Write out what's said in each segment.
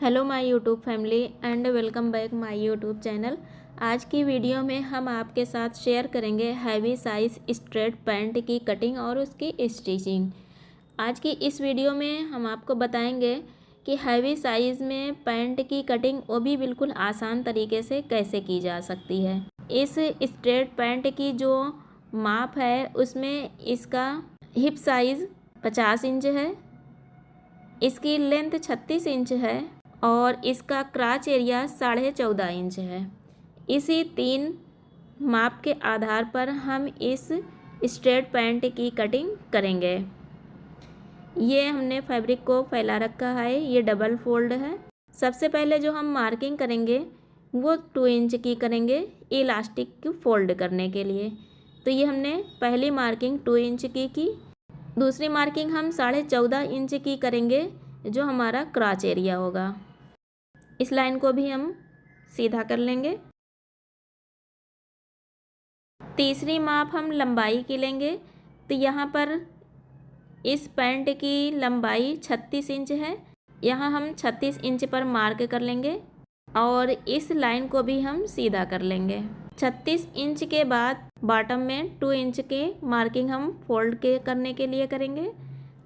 Hello my YouTube family and welcome back my YouTube channel. आज की video में हम आपके साथ शेयर करेंगे हैवी साइज स्ट्रेट पैंट की कटिंग और उसकी स्टिचिंग। आज की इस वीडियो में हम आपको बताएंगे कि हैवी साइज़ में पैंट की कटिंग वो भी बिल्कुल आसान तरीके से कैसे की जा सकती है। इस स्ट्रेट पैंट की जो माप है उसमें इसका हिप साइज़ 50 इंच है, इसकी लेंथ 36 इंच है और इसका क्राच एरिया 14.5 इंच है। इसी 3 माप के आधार पर हम इस स्ट्रेट पैंट की कटिंग करेंगे। ये हमने फैब्रिक को फैला रखा है, ये डबल फोल्ड है। सबसे पहले जो हम मार्किंग करेंगे वो 2 इंच की करेंगे इलास्टिक को फोल्ड करने के लिए। तो ये हमने पहली मार्किंग 2 इंच की। दूसरी मार्किंग हम 14.5 इंच की करेंगे जो हमारा क्राच एरिया होगा। इस लाइन को भी हम सीधा कर लेंगे। तीसरी माप हम लंबाई की लेंगे। तो यहाँ पर इस पैंट की लंबाई 36 इंच है, यहाँ हम 36 इंच पर मार्क कर लेंगे और इस लाइन को भी हम सीधा कर लेंगे। 36 इंच के बाद बॉटम में 2 इंच के मार्किंग हम फोल्ड के करने के लिए करेंगे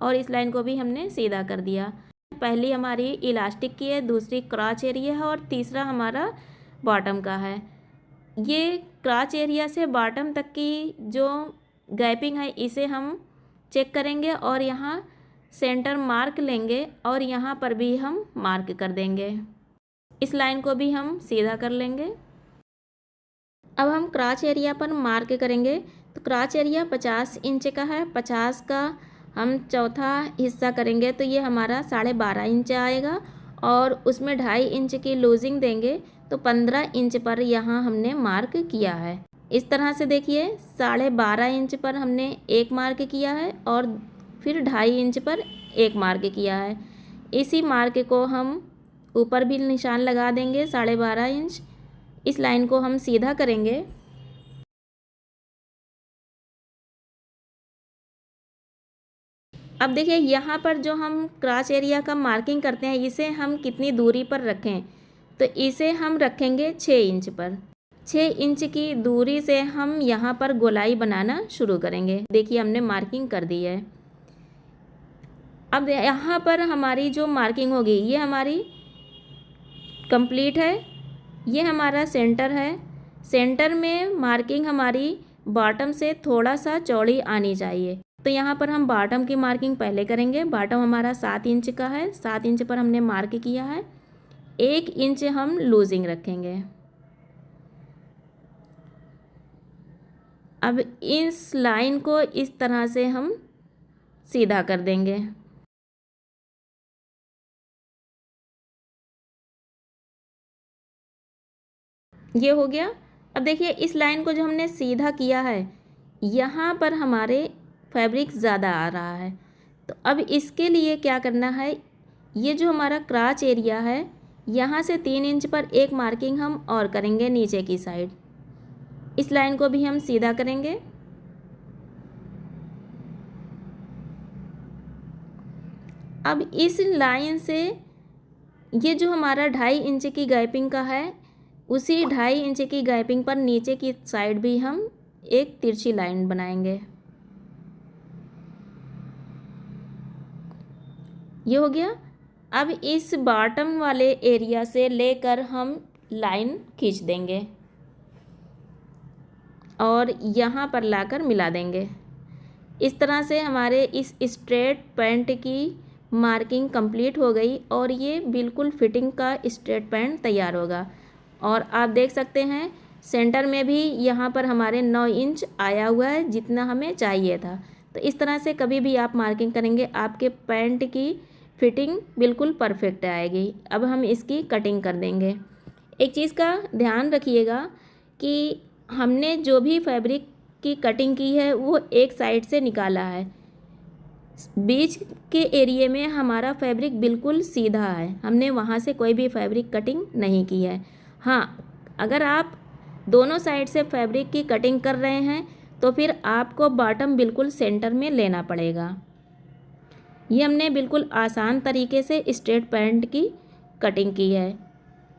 और इस लाइन को भी हमने सीधा कर दिया। पहली हमारी इलास्टिक की है, दूसरी क्राच एरिया है और तीसरा हमारा बॉटम का है। ये क्राच एरिया से बॉटम तक की जो गैपिंग है इसे हम चेक करेंगे और यहाँ सेंटर मार्क लेंगे और यहाँ पर भी हम मार्क कर देंगे। इस लाइन को भी हम सीधा कर लेंगे। अब हम क्राच एरिया पर मार्क करेंगे। तो क्राच एरिया 50 इंच का है, 50 का हम चौथा हिस्सा करेंगे तो ये हमारा 12.5 इंच आएगा और उसमें 2.5 इंच की लूजिंग देंगे तो 15 इंच पर यहाँ हमने मार्क किया है। इस तरह से देखिए 12.5 इंच पर हमने एक मार्क किया है और फिर 2.5 इंच पर एक मार्क किया है। इसी मार्क को हम ऊपर भी निशान लगा देंगे 12.5 इंच। इस लाइन को हम सीधा करेंगे। अब देखिए यहाँ पर जो हम क्राच एरिया का मार्किंग करते हैं इसे हम कितनी दूरी पर रखें, तो इसे हम रखेंगे 6 इंच पर। 6 इंच की दूरी से हम यहाँ पर गोलाई बनाना शुरू करेंगे। देखिए हमने मार्किंग कर दी है। अब यहाँ पर हमारी जो मार्किंग होगी ये हमारी कंप्लीट है। ये हमारा सेंटर है। सेंटर में मार्किंग हमारी बॉटम से थोड़ा सा चौड़ी आनी चाहिए। तो यहाँ पर हम बॉटम की मार्किंग पहले करेंगे। बॉटम हमारा 7 इंच का है, 7 इंच पर हमने मार्क किया है। 1 इंच हम लूजिंग रखेंगे। अब इस लाइन को इस तरह से हम सीधा कर देंगे। ये हो गया। अब देखिए इस लाइन को जो हमने सीधा किया है यहाँ पर हमारे फैब्रिक ज़्यादा आ रहा है। तो अब इसके लिए क्या करना है, ये जो हमारा क्राच एरिया है यहाँ से 3 इंच पर एक मार्किंग हम और करेंगे नीचे की साइड। इस लाइन को भी हम सीधा करेंगे। अब इस लाइन से ये जो हमारा 2.5 इंच की गैपिंग का है उसी 2.5 इंच की गैपिंग पर नीचे की साइड भी हम एक तिरछी लाइन बनाएंगे। ये हो गया। अब इस बॉटम वाले एरिया से लेकर हम लाइन खींच देंगे और यहाँ पर लाकर मिला देंगे। इस तरह से हमारे इस स्ट्रेट पैंट की मार्किंग कंप्लीट हो गई और ये बिल्कुल फिटिंग का स्ट्रेट पैंट तैयार होगा। और आप देख सकते हैं सेंटर में भी यहाँ पर हमारे 9 इंच आया हुआ है जितना हमें चाहिए था। तो इस तरह से कभी भी आप मार्किंग करेंगे आपके पैंट की फिटिंग बिल्कुल परफेक्ट आएगी। अब हम इसकी कटिंग कर देंगे। एक चीज़ का ध्यान रखिएगा कि हमने जो भी फैब्रिक की कटिंग की है वो एक साइड से निकाला है। बीच के एरिए में हमारा फैब्रिक बिल्कुल सीधा है, हमने वहाँ से कोई भी फैब्रिक कटिंग नहीं की है। हाँ, अगर आप दोनों साइड से फैब्रिक की कटिंग कर रहे हैं तो फिर आपको बॉटम बिल्कुल सेंटर में लेना पड़ेगा। ये हमने बिल्कुल आसान तरीके से स्ट्रेट पैंट की कटिंग की है।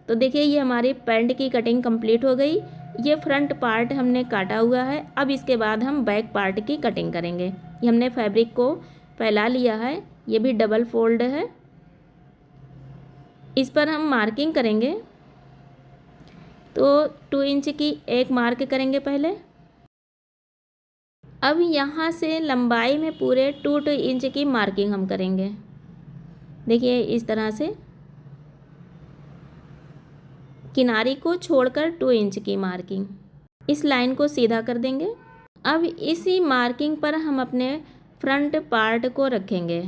तो देखिए ये हमारी पैंट की कटिंग कंप्लीट हो गई। ये फ्रंट पार्ट हमने काटा हुआ है। अब इसके बाद हम बैक पार्ट की कटिंग करेंगे। ये हमने फैब्रिक को फैला लिया है, ये भी डबल फोल्ड है। इस पर हम मार्किंग करेंगे। तो 2 इंच की एक मार्क करेंगे पहले। अब यहाँ से लंबाई में पूरे 2 इंच की मार्किंग हम करेंगे। देखिए इस तरह से किनारी को छोड़कर 2 इंच की मार्किंग, इस लाइन को सीधा कर देंगे। अब इसी मार्किंग पर हम अपने फ्रंट पार्ट को रखेंगे।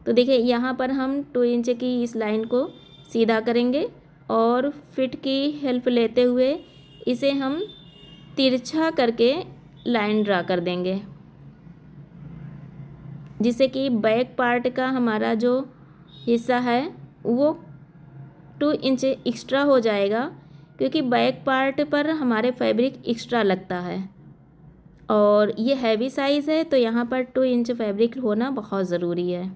तो देखिए यहाँ पर हम 2 इंच की इस लाइन को सीधा करेंगे और फिट की हेल्प लेते हुए इसे हम तिरछा करके लाइन ड्रा कर देंगे, जिससे कि बैक पार्ट का हमारा जो हिस्सा है वो 2 इंच एक्स्ट्रा हो जाएगा, क्योंकि बैक पार्ट पर हमारे फैब्रिक एक्स्ट्रा लगता है और ये हैवी साइज़ है, तो यहाँ पर 2 इंच फैब्रिक होना बहुत ज़रूरी है।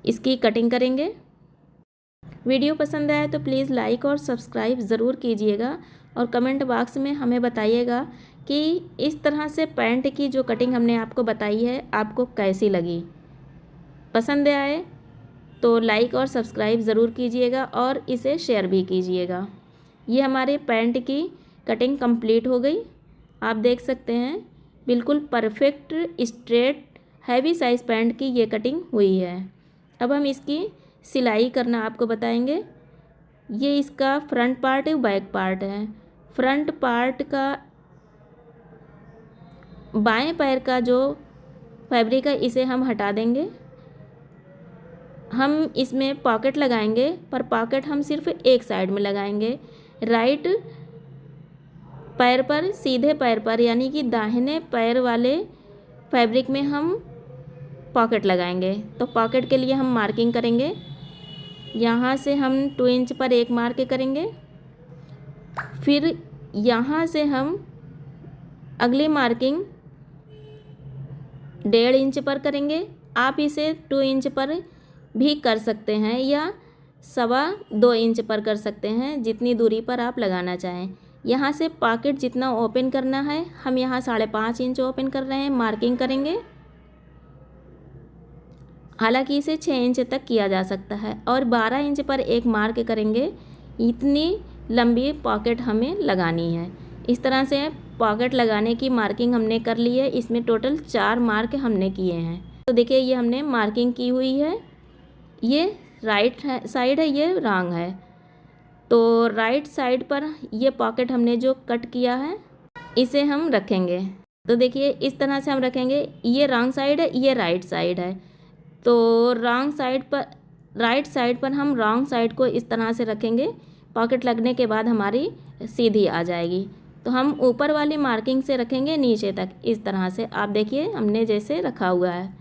इसकी कटिंग करेंगे। वीडियो पसंद आए तो प्लीज़ लाइक और सब्सक्राइब ज़रूर कीजिएगा और कमेंट बॉक्स में हमें बताइएगा कि इस तरह से पैंट की जो कटिंग हमने आपको बताई है आपको कैसी लगी। पसंद आए तो लाइक और सब्सक्राइब ज़रूर कीजिएगा और इसे शेयर भी कीजिएगा। ये हमारे पैंट की कटिंग कंप्लीट हो गई। आप देख सकते हैं बिल्कुल perfect straight heavy size pant की ये कटिंग हुई है। अब हम इसकी सिलाई करना आपको बताएंगे। ये इसका फ्रंट पार्ट है, बैक पार्ट है। फ्रंट पार्ट का बाएं पैर का जो फैब्रिक है इसे हम हटा देंगे। हम इसमें पॉकेट लगाएंगे, पर पॉकेट हम सिर्फ एक साइड में लगाएंगे। राइट पैर पर, सीधे पैर पर यानी कि दाहिने पैर वाले फैब्रिक में हम पॉकेट लगाएंगे। तो पॉकेट के लिए हम मार्किंग करेंगे। यहाँ से हम 2 इंच पर एक मार्क करेंगे। फिर यहाँ से हम अगली मार्किंग 1.5 इंच पर करेंगे। आप इसे 2 इंच पर भी कर सकते हैं या 2.25 इंच पर कर सकते हैं, जितनी दूरी पर आप लगाना चाहें। यहाँ से पॉकेट जितना ओपन करना है हम यहाँ 5.5 इंच ओपन कर रहे हैं, मार्किंग करेंगे। हालांकि इसे 6 इंच तक किया जा सकता है और 12 इंच पर एक मार्क करेंगे। इतनी लंबी पॉकेट हमें लगानी है। इस तरह से पॉकेट लगाने की मार्किंग हमने कर ली है। इसमें टोटल 4 मार्क हमने किए हैं। तो देखिए ये हमने मार्किंग की हुई है। ये राइट साइड है, ये रॉन्ग है। तो राइट साइड पर ये पॉकेट हमने जो कट किया है इसे हम रखेंगे। तो देखिए इस तरह से हम रखेंगे। ये रॉन्ग साइड है, ये राइट साइड है। तो रॉन्ग साइड पर, राइट साइड पर हम रॉन्ग साइड को इस तरह से रखेंगे। पॉकेट लगने के बाद हमारी सीधी आ जाएगी। तो हम ऊपर वाली मार्किंग से रखेंगे नीचे तक, इस तरह से। आप देखिए हमने जैसे रखा हुआ है,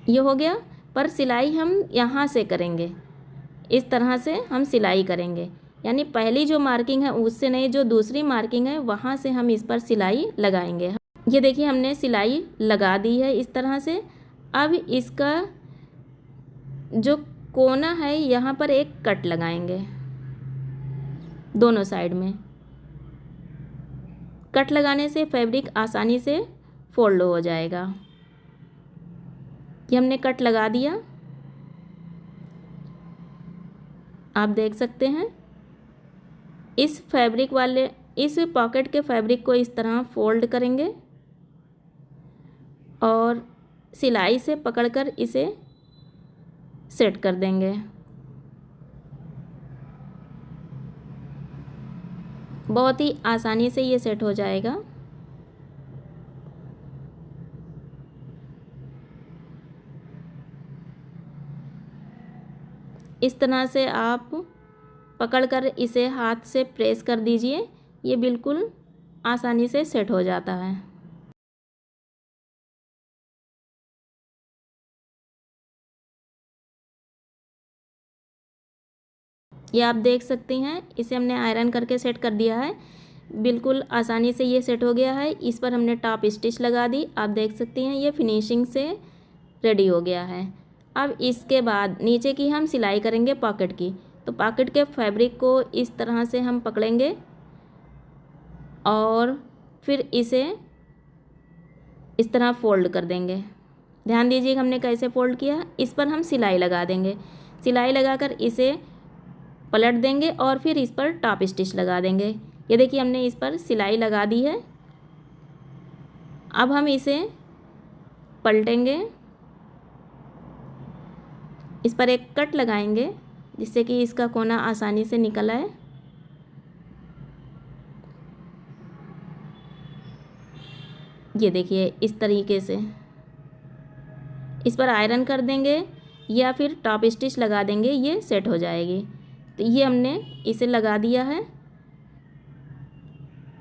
ये हो गया। पर सिलाई हम यहाँ से करेंगे, इस तरह से हम सिलाई करेंगे। यानी पहली जो मार्किंग है उससे नहीं, जो दूसरी मार्किंग है वहाँ से हम इस पर सिलाई लगाएंगे। ये देखिए हमने सिलाई लगा दी है इस तरह से। अब इसका जो कोना है यहाँ पर एक कट लगाएंगे, दोनों साइड में। कट लगाने से फैब्रिक आसानी से फोल्ड हो जाएगा। ये हमने कट लगा दिया, आप देख सकते हैं। इस फैब्रिक वाले, इस पॉकेट के फैब्रिक को इस तरह फोल्ड करेंगे और सिलाई से पकड़कर इसे सेट कर देंगे। बहुत ही आसानी से ये सेट हो जाएगा। इस तरह से आप पकड़कर इसे हाथ से प्रेस कर दीजिए, ये बिल्कुल आसानी से सेट हो जाता है। ये आप देख सकती हैं, इसे हमने आयरन करके सेट कर दिया है। बिल्कुल आसानी से ये सेट हो गया है। इस पर हमने टॉप स्टिच लगा दी। आप देख सकती हैं ये फिनिशिंग से रेडी हो गया है। अब इसके बाद नीचे की हम सिलाई करेंगे पॉकेट की। तो पॉकेट के फैब्रिक को इस तरह से हम पकड़ेंगे और फिर इसे इस तरह फोल्ड कर देंगे। ध्यान दीजिए हमने कैसे फोल्ड किया। इस पर हम सिलाई लगा देंगे। सिलाई लगाकर इसे पलट देंगे और फिर इस पर टॉप स्टिच लगा देंगे। ये देखिए हमने इस पर सिलाई लगा दी है। अब हम इसे पलटेंगे, इस पर एक कट लगाएंगे जिससे कि इसका कोना आसानी से निकल आए। ये देखिए इस तरीके से इस पर आयरन कर देंगे या फिर टॉप स्टिच लगा देंगे, ये सेट हो जाएगी। तो ये हमने इसे लगा दिया है।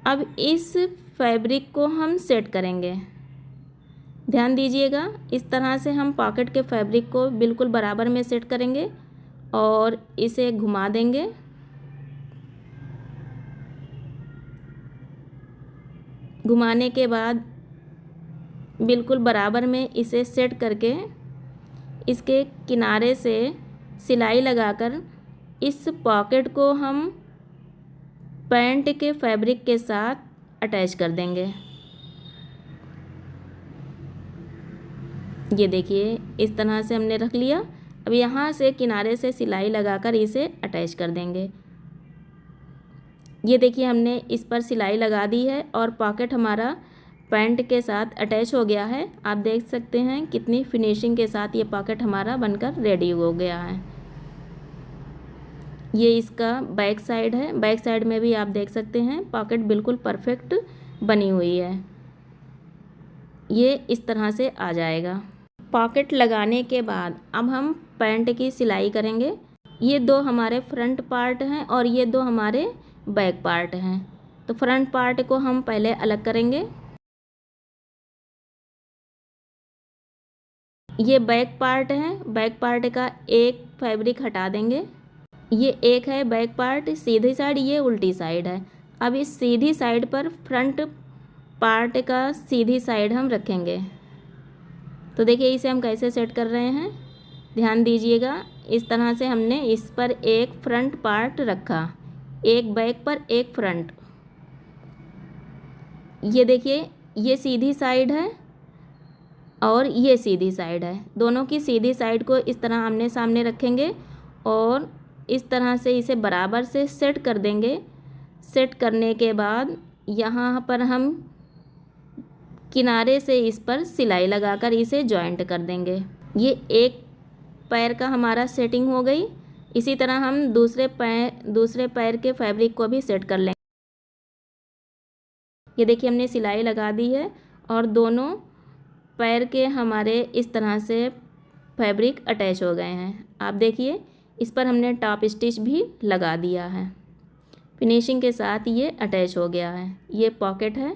अब इस फैब्रिक को हम सेट करेंगे। ध्यान दीजिएगा इस तरह से हम पॉकेट के फैब्रिक को बिल्कुल बराबर में सेट करेंगे और इसे घुमा देंगे। घुमाने के बाद बिल्कुल बराबर में इसे सेट करके इसके किनारे से सिलाई लगाकर इस पॉकेट को हम पैंट के फैब्रिक के साथ अटैच कर देंगे। ये देखिए इस तरह से हमने रख लिया। अब यहाँ से किनारे से सिलाई लगाकर इसे अटैच कर देंगे। ये देखिए हमने इस पर सिलाई लगा दी है और पॉकेट हमारा पैंट के साथ अटैच हो गया है। आप देख सकते हैं कितनी फिनिशिंग के साथ ये पॉकेट हमारा बनकर रेडी हो गया है। ये इसका बैक साइड है। बैक साइड में भी आप देख सकते हैं पॉकेट बिल्कुल परफेक्ट बनी हुई है। ये इस तरह से आ जाएगा। पॉकेट लगाने के बाद अब हम पैंट की सिलाई करेंगे। ये दो हमारे फ्रंट पार्ट हैं और ये दो हमारे बैक पार्ट हैं। तो फ्रंट पार्ट को हम पहले अलग करेंगे। ये बैक पार्ट है। बैक पार्ट का एक फैब्रिक हटा देंगे। ये एक है बैक पार्ट सीधी साइड, ये उल्टी साइड है। अब इस सीधी साइड पर फ्रंट पार्ट का सीधी साइड हम रखेंगे। तो देखिए इसे हम कैसे सेट कर रहे हैं, ध्यान दीजिएगा। इस तरह से हमने इस पर एक फ्रंट पार्ट रखा, एक बैक पर एक फ्रंट। ये देखिए ये सीधी साइड है और ये सीधी साइड है। दोनों की सीधी साइड को इस तरह आमने सामने रखेंगे और इस तरह से इसे बराबर से सेट कर देंगे। सेट करने के बाद यहाँ पर हम किनारे से इस पर सिलाई लगाकर इसे जॉइंट कर देंगे। ये एक पैर का हमारा सेटिंग हो गई। इसी तरह हम दूसरे पैर के फैब्रिक को भी सेट कर लेंगे। ये देखिए हमने सिलाई लगा दी है और दोनों पैर के हमारे इस तरह से फैब्रिक अटैच हो गए हैं। आप देखिए इस पर हमने टॉप स्टिच भी लगा दिया है। फिनिशिंग के साथ ये अटैच हो गया है। ये पॉकेट है,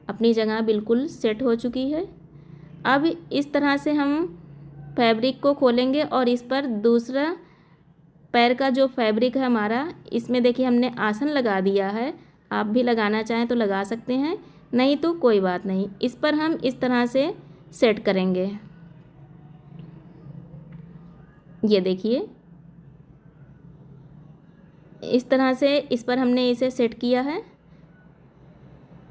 अपनी जगह बिल्कुल सेट हो चुकी है। अब इस तरह से हम फैब्रिक को खोलेंगे और इस पर दूसरा पैर का जो फैब्रिक है हमारा, इसमें देखिए हमने आसन लगा दिया है। आप भी लगाना चाहें तो लगा सकते हैं, नहीं तो कोई बात नहीं। इस पर हम इस तरह से सेट करेंगे। ये देखिए इस तरह से इस पर हमने इसे सेट किया है।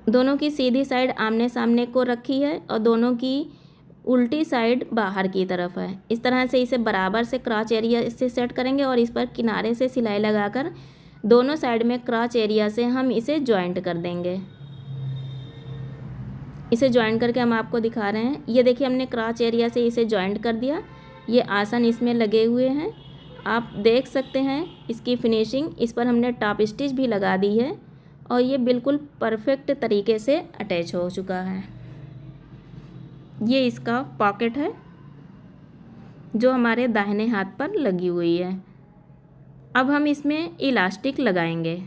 दोनों की सीधी साइड आमने सामने को रखी है और दोनों की उल्टी साइड बाहर की तरफ है। इस तरह से इसे बराबर से क्रॉच एरिया से सेट करेंगे और इस पर किनारे से सिलाई लगाकर दोनों साइड में क्रॉच एरिया से हम इसे जॉइंट कर देंगे। इसे जॉइंट करके हम आपको दिखा रहे हैं। ये देखिए हमने क्रॉच एरिया से इसे जॉइंट कर दिया। ये आसन इसमें लगे हुए हैं, आप देख सकते हैं इसकी फिनिशिंग। इस पर हमने टॉप स्टिच भी लगा दी है और ये बिल्कुल परफेक्ट तरीके से अटैच हो चुका है। ये इसका पॉकेट है जो हमारे दाहिने हाथ पर लगी हुई है। अब हम इसमें इलास्टिक लगाएंगे।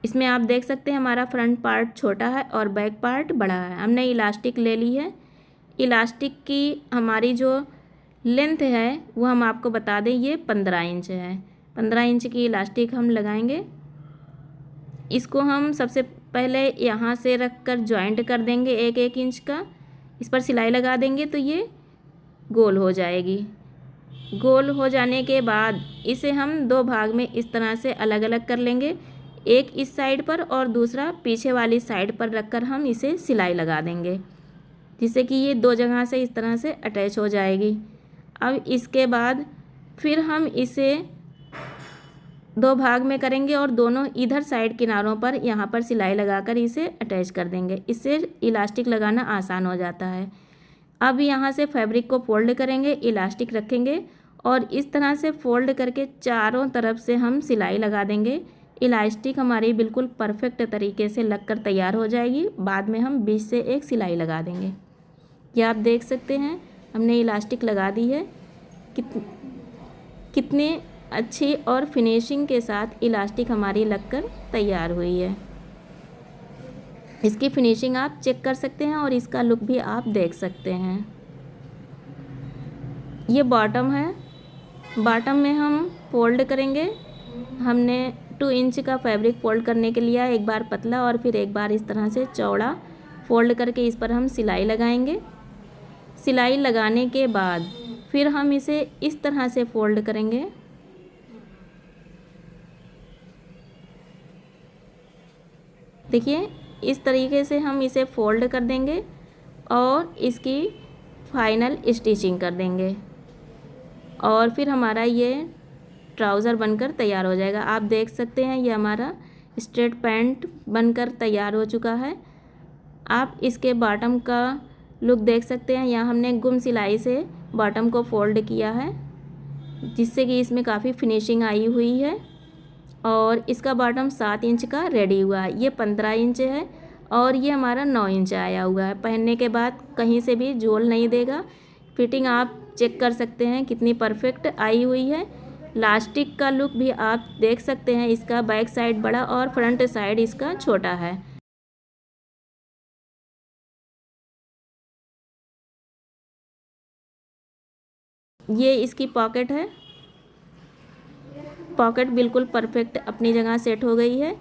इसमें आप देख सकते हैं हमारा फ्रंट पार्ट छोटा है और बैक पार्ट बड़ा है। हमने इलास्टिक ले ली है। इलास्टिक की हमारी जो लेंथ है वो हम आपको बता दें, ये 15 इंच है। 15 इंच की इलास्टिक हम लगाएंगे। इसको हम सबसे पहले यहाँ से रख कर जॉइंट कर देंगे 1-1 इंच का। इस पर सिलाई लगा देंगे तो ये गोल हो जाएगी। गोल हो जाने के बाद इसे हम 2 भाग में इस तरह से अलग अलग कर लेंगे। एक इस साइड पर और दूसरा पीछे वाली साइड पर रखकर हम इसे सिलाई लगा देंगे, जिससे कि ये 2 जगह से इस तरह से अटैच हो जाएगी। अब इसके बाद फिर हम इसे 2 भाग में करेंगे और दोनों इधर साइड किनारों पर यहाँ पर सिलाई लगाकर इसे अटैच कर देंगे। इससे इलास्टिक लगाना आसान हो जाता है। अब यहाँ से फैब्रिक को फोल्ड करेंगे, इलास्टिक रखेंगे और इस तरह से फोल्ड करके चारों तरफ से हम सिलाई लगा देंगे। इलास्टिक हमारी बिल्कुल परफेक्ट तरीके से लगकर तैयार हो जाएगी। बाद में हम बीच से एक सिलाई लगा देंगे। ये आप देख सकते हैं हमने इलास्टिक लगा दी है। कितनी अच्छी और फिनिशिंग के साथ इलास्टिक हमारी लगकर तैयार हुई है। इसकी फिनिशिंग आप चेक कर सकते हैं और इसका लुक भी आप देख सकते हैं। ये बॉटम है। बॉटम में हम फोल्ड करेंगे। हमने 2 इंच का फैब्रिक फोल्ड करने के लिए एक बार पतला और फिर एक बार इस तरह से चौड़ा फोल्ड करके इस पर हम सिलाई लगाएंगे। सिलाई लगाने के बाद फिर हम इसे इस तरह से फोल्ड करेंगे। देखिए इस तरीके से हम इसे फोल्ड कर देंगे और इसकी फाइनल स्टिचिंग कर देंगे और फिर हमारा ये ट्राउज़र बनकर तैयार हो जाएगा। आप देख सकते हैं ये हमारा स्ट्रेट पैंट बनकर तैयार हो चुका है। आप इसके बॉटम का लुक देख सकते हैं। यहाँ हमने गुम सिलाई से बॉटम को फोल्ड किया है, जिससे कि इसमें काफ़ी फिनिशिंग आई हुई है और इसका बॉटम 7 इंच का रेडी हुआ है। ये 15 इंच है और ये हमारा 9 इंच आया हुआ है। पहनने के बाद कहीं से भी झोल नहीं देगा। फिटिंग आप चेक कर सकते हैं कितनी परफेक्ट आई हुई है। लास्टिक का लुक भी आप देख सकते हैं। इसका बैक साइड बड़ा और फ्रंट साइड इसका छोटा है। ये इसकी पॉकेट है। पॉकेट बिल्कुल परफेक्ट अपनी जगह सेट हो गई है।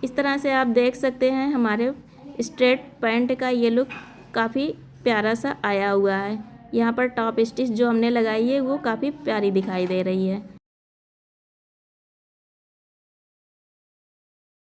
इस तरह से आप देख सकते हैं हमारे स्ट्रेट पैंट का ये लुक काफ़ी प्यारा सा आया हुआ है। यहाँ पर टॉप स्टिच जो हमने लगाई है वो काफ़ी प्यारी दिखाई दे रही है।